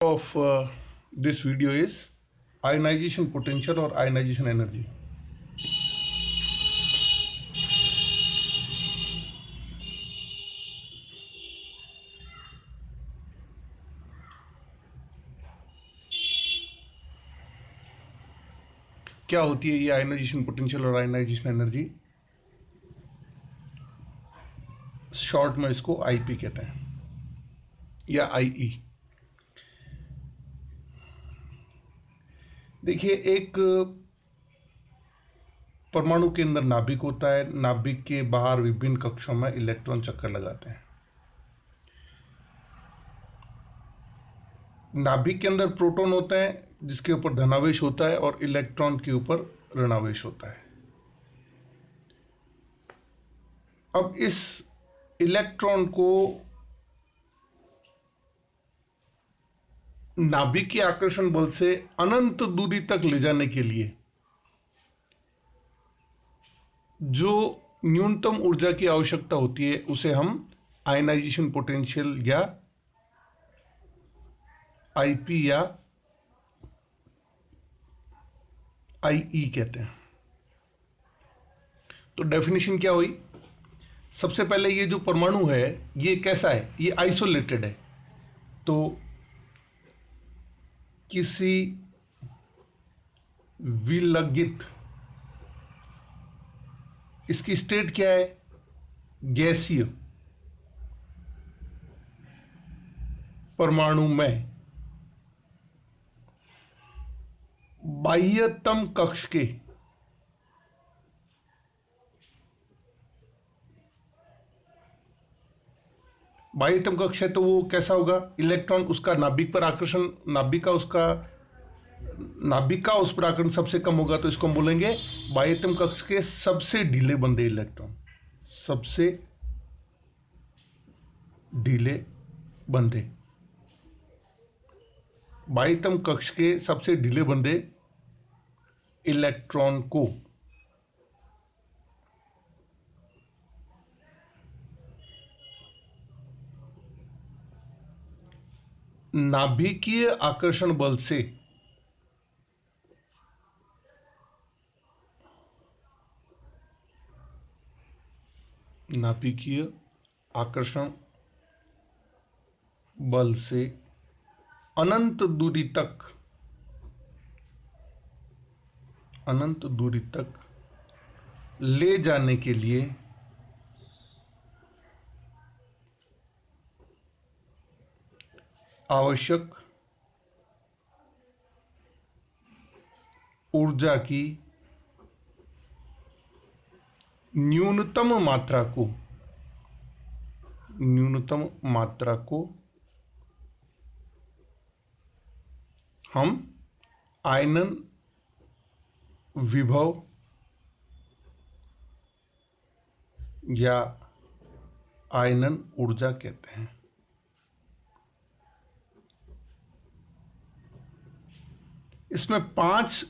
of this video is ionization potential or ionization energy. क्या होती है ये आयनाइजेशन पोटेंशियल और आयनाइजेशन एनर्जी? शॉर्ट में इसको आईपी कहते हैं या आईई। देखिए, एक परमाणु के अंदर नाभिक होता है। नाभिक के बाहर विभिन्न कक्षों में इलेक्ट्रॉन चक्कर लगाते हैं। नाभिक के अंदर प्रोटॉन होते हैं जिसके ऊपर धनावेश होता है और इलेक्ट्रॉन के ऊपर ऋणावेश होता है। अब इस इलेक्ट्रॉन को नाभिक के आकर्षण बल से अनंत दूरी तक ले जाने के लिए जो न्यूनतम ऊर्जा की आवश्यकता होती है उसे हम आयनाइजेशन पोटेंशियल या आईपी या आईई कहते हैं। तो डेफिनेशन क्या हुई? सबसे पहले ये जो परमाणु है ये कैसा है? ये आइसोलेटेड है। तो किसी विलगित, इसकी स्टेट क्या है? गैसीय परमाणु में बाह्यतम कक्ष के बाह्यतम कक्ष है तो वो कैसा होगा? इलेक्ट्रॉन उसका नाभिक पर आकर्षण, नाभिक का उस पर आकर्षण सबसे कम होगा, तो इसको हम बोलेंगे बाह्यतम कक्ष के सबसे ढीले बंधे इलेक्ट्रॉन। सबसे ढीले बंधे, बाह्यतम कक्ष के सबसे ढीले बंधे इलेक्ट्रॉन को नाभिकीय आकर्षण बल से नाभिकीय आकर्षण बल से अनंत दूरी तक ले जाने के लिए आवश्यक ऊर्जा की न्यूनतम मात्रा को हम आयनन विभव या आयनन ऊर्जा कहते हैं। इसमें 5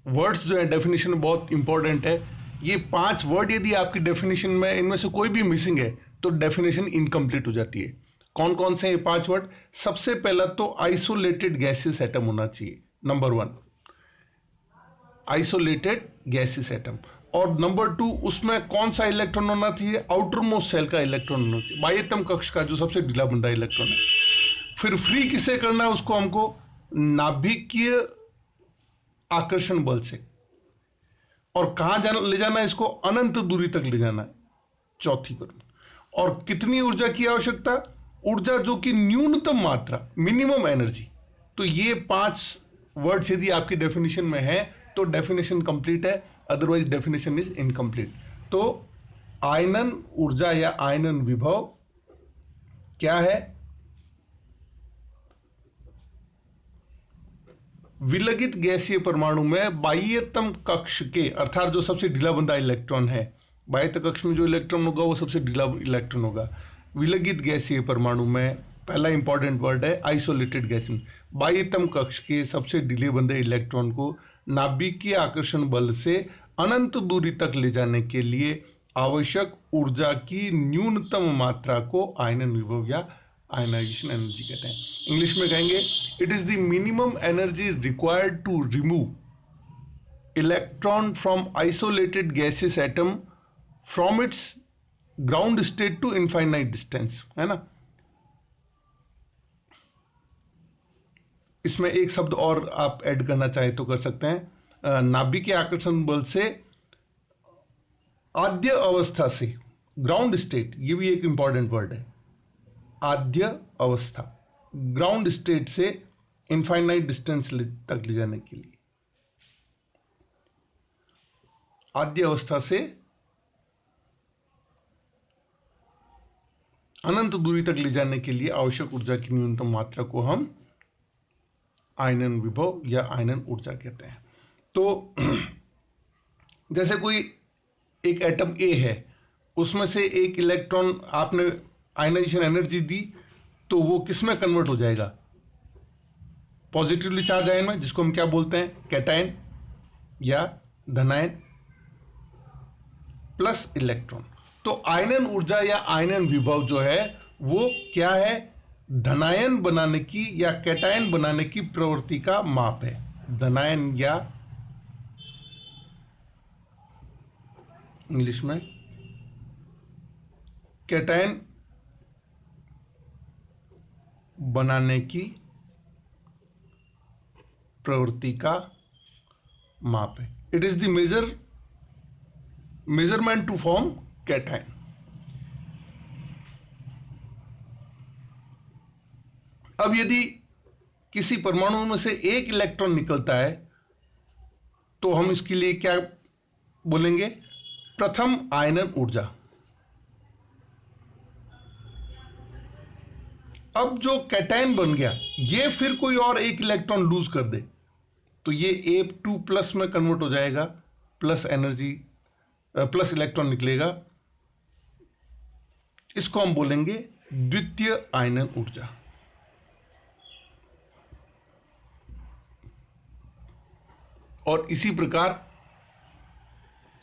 वर्ड्स जो है डेफिनेशन में बहुत इंपॉर्टेंट है। ये 5 वर्ड यदि आपकी डेफिनेशन में इनमें से कोई भी मिसिंग है तो डेफिनेशन इनकम्प्लीट हो जाती है। कौन कौन से हैं ये 5 वर्ड? सबसे पहला तो आइसोलेटेड गैसियस एटम होना चाहिए, नंबर 1, आइसोलेटेड गैसियस एटम। और नंबर 2, उसमें कौन सा इलेक्ट्रॉन होना चाहिए? आउटर मोस्ट शेल का इलेक्ट्रॉन होना चाहिए, बाह्यतम कक्ष का जो सबसे ढीला बंधा इलेक्ट्रॉन है। फिर फ्री किससे करना है उसको? हमको नाभिकीय आकर्षण बल से। और कहां ले जाना है इसको? अनंत दूरी तक ले जाना है, चौथी पर। और कितनी ऊर्जा की आवश्यकता? ऊर्जा जो कि न्यूनतम मात्रा, मिनिमम एनर्जी। तो ये 5 वर्ड्स यदि आपकी डेफिनेशन में है तो डेफिनेशन कंप्लीट है, अदरवाइज डेफिनेशन इज इनकम्प्लीट। तो आयनन ऊर्जा या आयनन विभव क्या है? विलगित गैसीय परमाणु में बाह्यतम कक्ष के, अर्थात जो सबसे ढीला बंधा इलेक्ट्रॉन है, बाह्यतम कक्ष में जो इलेक्ट्रॉन होगा वो सबसे ढीला इलेक्ट्रॉन होगा। विलगित गैसीय परमाणु में पहला इंपॉर्टेंट वर्ड है आइसोलेटेड गैस। बाह्यतम कक्ष के सबसे ढीले बंधे इलेक्ट्रॉन को नाभिकीय आकर्षण बल से अनंत दूरी तक ले जाने के लिए आवश्यक ऊर्जा की न्यूनतम मात्रा को आयनन विभव या आयनाइजेशन एनर्जी कहते हैं। इंग्लिश में कहेंगे it is the minimum energy required to remove electron from isolated gaseous atom from its ground state to infinite distance, है ना। इसमें एक शब्द और आप ऐड करना चाहे तो कर सकते हैं, नाभिकीय आकर्षण बल से आद्य अवस्था से, ग्राउंड स्टेट, ये भी एक इंपॉर्टेंट वर्ड है, आद्य अवस्था, ग्राउंड स्टेट से इनफाइनाइट डिस्टेंस तक ले जाने के लिए, आद्य अवस्था से अनंत दूरी तक ले जाने के लिए आवश्यक ऊर्जा की न्यूनतम मात्रा को हम आयनन विभव या आयनन ऊर्जा कहते हैं। तो जैसे कोई एक एटम ए है, उसमें से एक इलेक्ट्रॉन आपने आयनाइजेशन एनर्जी दी, तो वो किस में कन्वर्ट हो जाएगा, पॉजिटिवली चार्ज आयन में, जिसको हम क्या बोलते हैं, कैटायन या धनायन, प्लस इलेक्ट्रॉन। तो आयनन ऊर्जा या आयनन विभव जो है वो क्या है, धनायन बनाने की या कैटायन बनाने की प्रवृत्ति का माप है। धनायन या इंग्लिश में कैटायन बनाने की प्रवृत्ति का माप है। It is the measurement to form cation. अब यदि किसी परमाणु में से एक इलेक्ट्रॉन निकलता है तो हम इसके लिए क्या बोलेंगे, प्रथम आयनन ऊर्जा। अब जो कैटायन बन गया ये फिर कोई और एक इलेक्ट्रॉन लूज कर दे तो ये A2 प्लस में कन्वर्ट हो जाएगा, प्लस एनर्जी, प्लस इलेक्ट्रॉन निकलेगा, इसको हम बोलेंगे द्वितीय आयनन ऊर्जा। और इसी प्रकार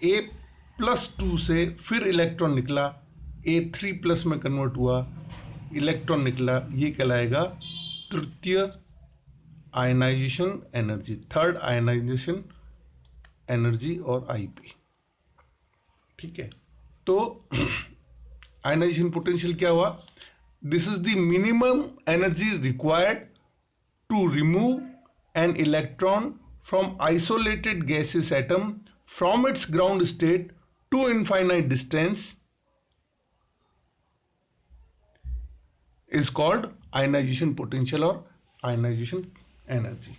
A+2 से फिर इलेक्ट्रॉन निकला, A3 प्लस में कन्वर्ट हुआ, इलेक्ट्रॉन निकला, ये कहलाएगा तृतीय ionization energy, third ionization energy और IP। ठीक है, तो आयनाइजेशन पोटेंशियल क्या हुआ, this is the minimum energy required to remove an electron from isolated gaseous atom from its ground state to infinite distance is called ionization potential or ionization energy।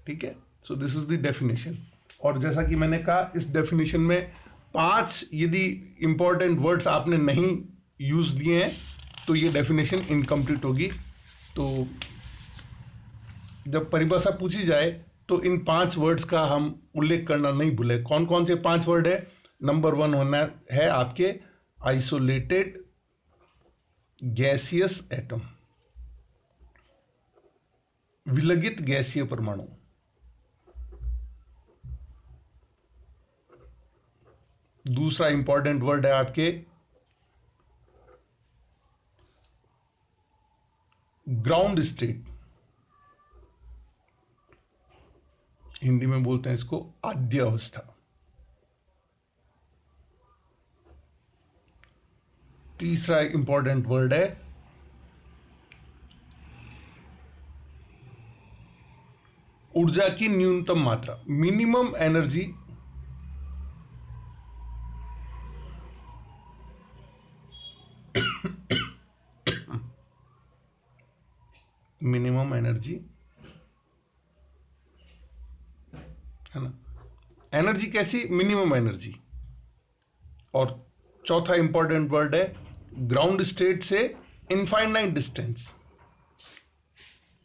ठीक है, so this is the definition। और जैसा कि मैंने कहा इस definition में 5 यदि इंपॉर्टेंट वर्ड्स आपने नहीं यूज दिए हैं तो ये डेफिनेशन इनकम्प्लीट होगी। तो जब परिभाषा पूछी जाए तो इन 5 वर्ड्स का हम उल्लेख करना नहीं भूले। कौन कौन से 5 वर्ड है, नंबर 1 होना है आपके आइसोलेटेड गैसियस एटम, विलगित गैसीय परमाणु। दूसरा इंपॉर्टेंट वर्ड है आपके ग्राउंड स्टेट, हिंदी में बोलते हैं इसको आद्य अवस्था। तीसरा इंपॉर्टेंट वर्ड है ऊर्जा की न्यूनतम मात्रा, मिनिमम एनर्जी। मिनिमम एनर्जी है ना, एनर्जी कैसी, मिनिमम एनर्जी। और चौथा इंपॉर्टेंट वर्ड है ग्राउंड स्टेट से इनफाइनाइट डिस्टेंस,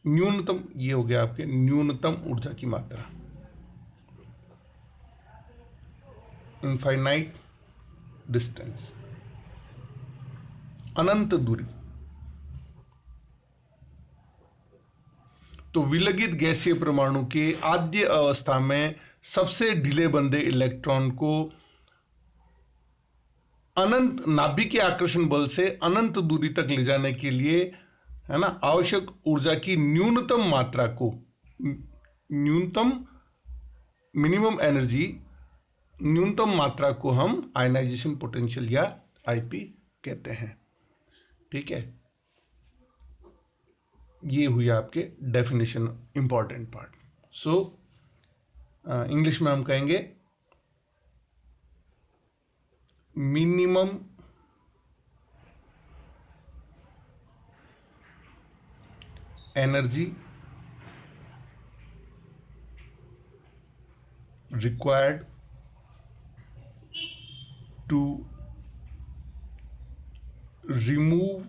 न्यूनतम, ये हो गया आपके न्यूनतम ऊर्जा की मात्रा, इनफाइनाइट डिस्टेंस, अनंत दूरी। तो विलगित गैसीय परमाणु के आद्य अवस्था में सबसे ढीले बंधे इलेक्ट्रॉन को अनंत नाभिकीय आकर्षण बल से अनंत दूरी तक ले जाने के लिए है ना, आवश्यक ऊर्जा की न्यूनतम मात्रा को, न्यूनतम मिनिमम एनर्जी, न्यूनतम मात्रा को हम आयनाइजेशन पोटेंशियल या आईपी कहते हैं। ठीक है, ये हुई आपके definition, important part. So English में हम कहेंगे minimum energy required to remove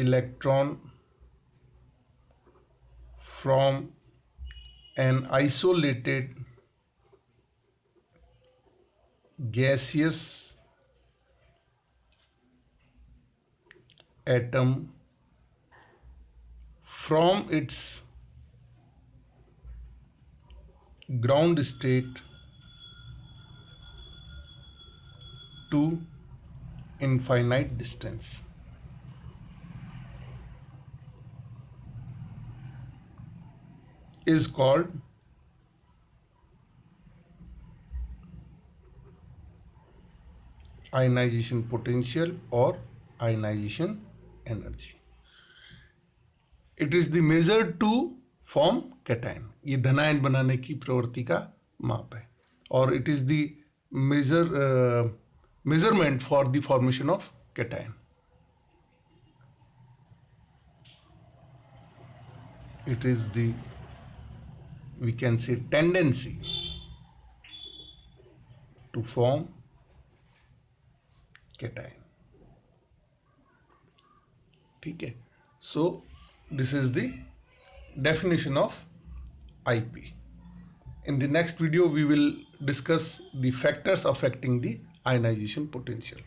electron from an isolated gaseous atom from its ground state to infinite distance. Is called ionization potential or ionization energy. It is the measure to form cation. ये धनायन बनाने की प्रवृत्ति का माप है, और it is the measurement for the formation of cation. It is the, we can say, tendency to form cation. ठीक है, so this is the definition of IP. In the next video we will discuss the factors affecting the ionization potential.